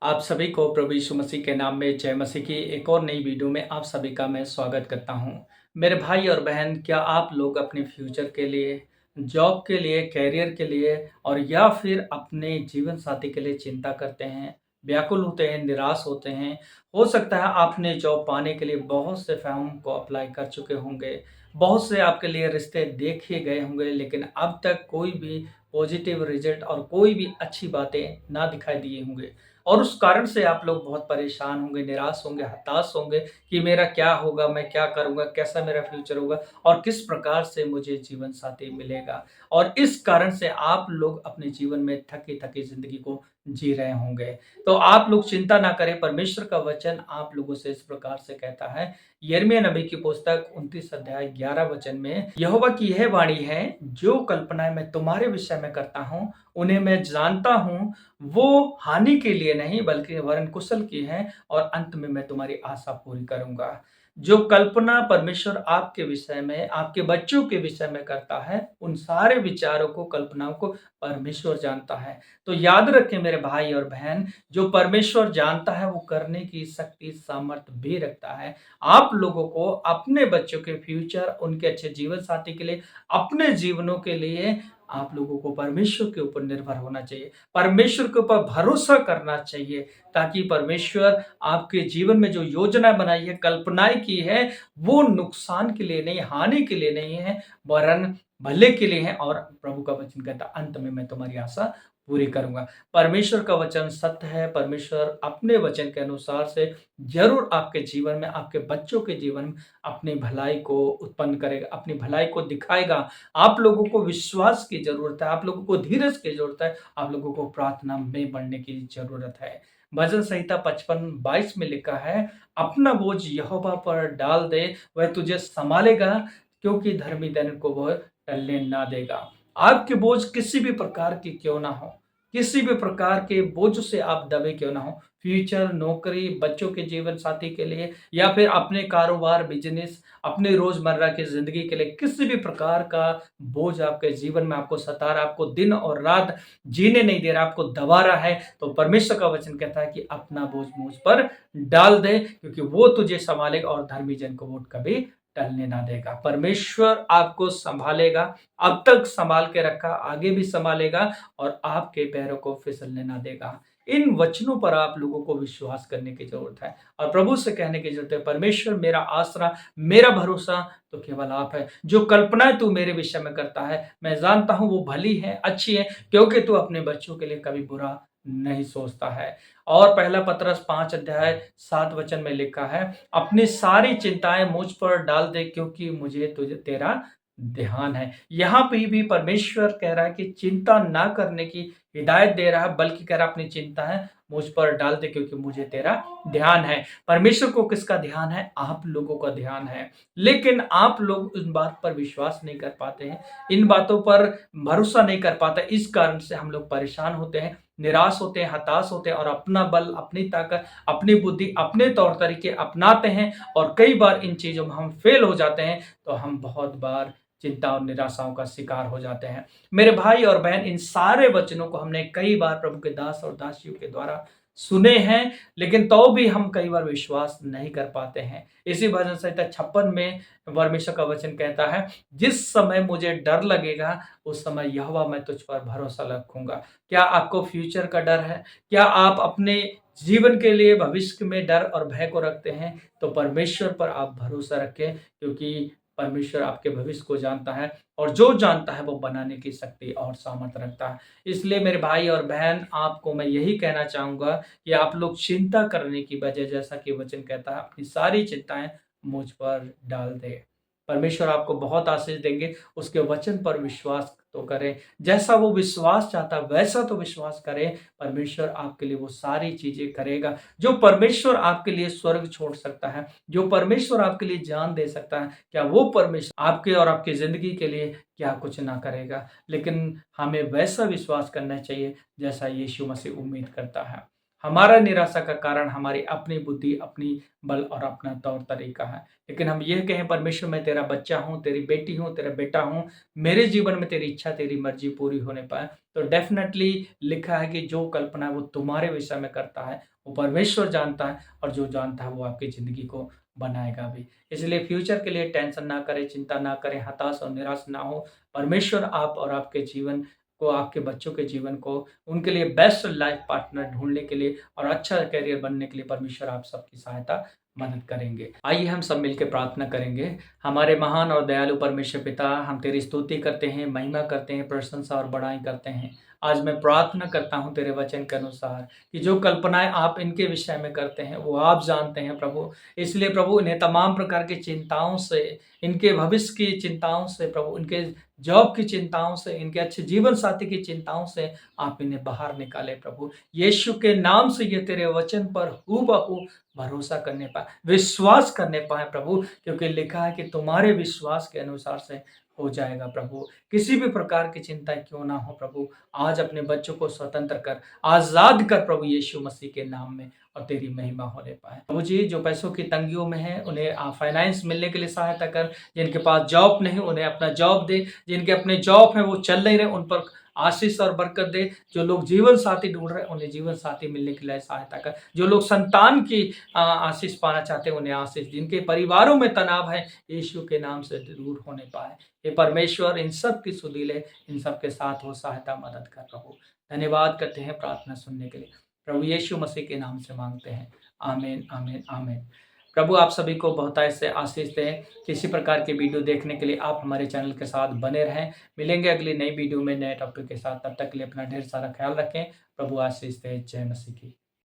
आप सभी को प्रभु यीशु मसीह के नाम में जय मसीह की एक और नई वीडियो में आप सभी का मैं स्वागत करता हूं। मेरे भाई और बहन, क्या आप लोग अपने फ्यूचर के लिए, जॉब के लिए, करियर के लिए और या फिर अपने जीवन साथी के लिए चिंता करते हैं, व्याकुल होते हैं, निराश होते हैं? हो सकता है आपने जॉब पाने के लिए बहुत से फॉर्म को अप्लाई कर चुके होंगे, बहुत से आपके लिए रिश्ते देखे गए होंगे, लेकिन अब तक कोई भी पॉजिटिव रिजल्ट और कोई भी अच्छी बातें ना दिखाई दिए होंगे। और उस कारण से आप लोग बहुत परेशान होंगे, निराश होंगे, हताश होंगे कि मेरा क्या होगा, मैं क्या करूँगा, कैसा मेरा फ्यूचर होगा और किस प्रकार से मुझे जीवन साथी मिलेगा। और इस कारण से आप लोग अपने जीवन में थकी-थकी ज़िंदगी को जी रहे होंगे। तो आप लोग चिंता ना करें, परमेश्वर का वचन आप लोगों से इस प्रकार से कहता है, यिर्मयाह नबी की पुस्तक 29 अध्याय 11 वचन में, यहोवा की यह वाणी है, जो कल्पनाएँ मैं तुम्हारे विषय में करता हूँ, उन्हें मैं जानता हूँ। वो हानि के लिए नहीं बल्कि वरन कुशल की है और अंत में मैं तुम्हारी आशा पूरी करूँगा। जो कल्पना परमेश्वर आपके विषय में, आपके बच्चों के विषय में करता है, उन सारे विचारों को, कल्पनाओं को परमेश्वर जानता है। तो याद रखें मेरे भाई और बहन, जो परमेश्वर जानता है वो करने की शक्ति, सामर्थ्य भी रखता है। आप लोगों को अपने बच्चों के फ्यूचर, उनके अच्छे जीवन साथी के लिए, अपने जीवनों के लिए आप लोगों को परमेश्वर के ऊपर निर्भर होना चाहिए। परमेश्वर के ऊपर भरोसा करना चाहिए, ताकि परमेश्वर आपके जीवन में जो योजना बनाई है, कल्पनाएँ की है, वो नुकसान के लिए नहीं, हानि के लिए नहीं है, वरन भले के लिए है। और प्रभु का वचन कहता है, अंत में मैं तुम्हारी आशा पूरी करूँगा। परमेश्वर का वचन सत्य है, परमेश्वर अपने वचन के अनुसार से ज़रूर आपके जीवन में, आपके बच्चों के जीवन में अपनी भलाई को उत्पन्न करेगा, अपनी भलाई को दिखाएगा। आप लोगों को विश्वास की ज़रूरत है, आप लोगों को धीरज की ज़रूरत है, आप लोगों को प्रार्थना में बढ़ने की ज़रूरत है। भजन संहिता 55:22 में लिखा है, अपना बोझ यहोवा पर डाल दे, वह तुझे सँभालेगा, क्योंकि धर्मी जन को वह टलने ना देगा। आपके बोझ किसी भी प्रकार के क्यों ना हो, किसी भी प्रकार के बोझ से आप दबे क्यों ना हो, फ्यूचर, नौकरी, बच्चों के जीवन साथी के लिए या फिर अपने कारोबार, बिज़नेस, अपने रोज़मर्रा की ज़िंदगी के लिए किसी भी प्रकार का बोझ आपके जीवन में आपको सता रहा है, आपको दिन और रात जीने नहीं दे रहा, आपको दबा रहा है, तो परमेश्वर का वचन कहता है कि अपना बोझ मुझ पर डाल दे, क्योंकि वो तुझे सँभालेगा और धर्मी जन को वो कभी टलने ना देगा। परमेश्वर आपको सँभालेगा, अब तक सँभाल के रखा, आगे भी सँभालेगा और आपके पैरों को फिसलने ना देगा। इन वचनों पर आप लोगों को विश्वास करने की ज़रूरत है और प्रभु से कहने की ज़रूरत है, परमेश्वर मेरा आसरा, मेरा भरोसा तो केवल आप है। जो कल्पनाएँ तू मेरे विषय में करता है, मैं जानता हूँ वो भली है, अच्छी है, क्योंकि तू अपने बच्चों के लिए कभी बुरा नहीं सोचता है। और पहला पतरस 5 अध्याय 7 वचन में लिखा है, अपनी सारी चिंताएँ मुझ पर डाल दे, क्योंकि मुझे तुझे तेरा ध्यान है। यहाँ पे भी परमेश्वर कह रहा है कि चिंता ना करने की हिदायत दे रहा है, बल्कि कह रहा है अपनी चिंताएँ मुझ पर डाल दे, क्योंकि मुझे तेरा ध्यान है। परमेश्वर को किसका ध्यान है? आप लोगों का ध्यान है। लेकिन आप लोग इस बात पर विश्वास नहीं कर पाते हैं, इन बातों पर भरोसा नहीं कर पाते, इस कारण से हम लोग परेशान होते हैं, निराश होते हैं, हताश होते हैं और अपना बल, अपनी ताकत, अपनी बुद्धि, अपने तौर तरीके अपनाते हैं और कई बार इन चीज़ों में हम फेल हो जाते हैं, तो हम बहुत बार चिंता और निराशाओं का शिकार हो जाते हैं। मेरे भाई और बहन, इन सारे वचनों को हमने कई बार प्रभु के दास और दासियों के द्वारा सुने हैं, लेकिन तो भी हम कई बार विश्वास नहीं कर पाते हैं। इसी भजन संहिता 56 में परमेश्वर का वचन कहता है, जिस समय मुझे डर लगेगा, उस समय यहोवा मैं तुझ पर भरोसा रखूँगा। क्या आपको फ्यूचर का डर है? क्या आप अपने जीवन के लिए भविष्य में डर और भय को रखते हैं? तो परमेश्वर पर आप भरोसा रखें, क्योंकि परमेश्वर आपके भविष्य को जानता है और जो जानता है वो बनाने की शक्ति और सामर्थ्य रखता है। इसलिए मेरे भाई और बहन, आपको मैं यही कहना चाहूँगा कि आप लोग चिंता करने की बजाय, जैसा कि वचन कहता है, अपनी सारी चिंताएँ मुझ पर डाल दें। परमेश्वर आपको बहुत आशीष देंगे, उसके वचन पर विश्वास तो करें। जैसा वो विश्वास चाहता है वैसा तो विश्वास करें, परमेश्वर आपके लिए वो सारी चीज़ें करेगा। जो परमेश्वर आपके लिए स्वर्ग छोड़ सकता है, जो परमेश्वर आपके लिए जान दे सकता है, क्या वो परमेश्वर आपके और आपकी ज़िंदगी के लिए क्या कुछ ना करेगा? लेकिन हमें वैसा विश्वास करना चाहिए जैसा यीशु मसीह उम्मीद करता है। हमारा निराशा का कारण हमारी अपनी बुद्धि, अपनी बल और अपना तौर तरीका है। लेकिन हम ये कहें परमेश्वर मैं तेरा बच्चा हूँ, तेरी बेटी हूँ, तेरा बेटा हूँ, मेरे जीवन में तेरी इच्छा, तेरी मर्ज़ी पूरी होने पाए। तो डेफ़िनेटली लिखा है कि जो कल्पना वो तुम्हारे विषय में करता है, वो परमेश्वर जानता है और जो जानता है वो आपकी ज़िंदगी को बनाएगा भी। इसलिए फ्यूचर के लिए टेंशन ना करें, चिंता ना करें, हताश और निराश ना हो। परमेश्वर आप और आपके जीवन को, आपके बच्चों के जीवन को, उनके लिए बेस्ट लाइफ़ पार्टनर ढूँढने के लिए और अच्छा करियर बनने के लिए परमेश्वर आप सबकी सहायता मदद करेंगे। आइए हम सब मिलकर प्रार्थना करेंगे। हमारे महान और दयालु परमेश्वर पिता, हम तेरी स्तुति करते हैं, महिमा करते हैं, प्रशंसा और बड़ाई करते हैं। आज मैं प्रार्थना करता हूँ तेरे वचन के अनुसार कि जो कल्पनाएँ आप इनके विषय में करते हैं, वो आप जानते हैं प्रभु। इसलिए प्रभु इन्हें तमाम प्रकार की चिंताओं से, इनके भविष्य की चिंताओं से प्रभु, इनके जॉब की चिंताओं से, इनके अच्छे जीवन साथी की चिंताओं से आप इन्हें बाहर निकालें प्रभु। यीशु के नाम से ये तेरे वचन पर हूबहू भरोसा करने पाएँ, विश्वास करने पाएँ प्रभु, क्योंकि लिखा है कि तुम्हारे विश्वास के अनुसार से हो जाएगा प्रभु। किसी भी प्रकार की चिंता क्यों ना हो प्रभु, आज अपने बच्चों को स्वतंत्र कर, आज़ाद कर प्रभु यीशु मसीह के नाम में, और तेरी महिमा होने पाए। प्रभु जी, जो पैसों की तंगियों में हैं, उन्हें फाइनेंस मिलने के लिए सहायता कर। जिनके पास जॉब नहीं, उन्हें अपना जॉब दे। जिनके अपने जॉब हैं, वो चल नहीं रहे, उन पर आशीष और बरकत दे। जो लोग जीवन साथी ढूँढ रहे हैं, उन्हें जीवन साथी मिलने के लिए सहायता कर। जो लोग संतान की आशीष पाना चाहते हैं, उन्हें आशीष। जिनके परिवारों में तनाव है, यीशु के नाम से दूर होने पाए। हे परमेश्वर, इन सब की सुधीले, इन सब के साथ हो सहायता, मदद कर प्रभु। धन्यवाद करते हैं प्रार्थना सुनने के लिए। प्रभु यीशु मसीह के नाम से मांगते हैं। आमीन, आमीन, आमीन। प्रभु आप सभी को बहुतायत से आशीष दें। किसी प्रकार की वीडियो देखने के लिए आप हमारे चैनल के साथ बने रहें। मिलेंगे अगली नई वीडियो में नए टॉपिक के साथ। तब तक के लिए अपना ढेर सारा ख्याल रखें। प्रभु आशीष दे। जय मसीह की।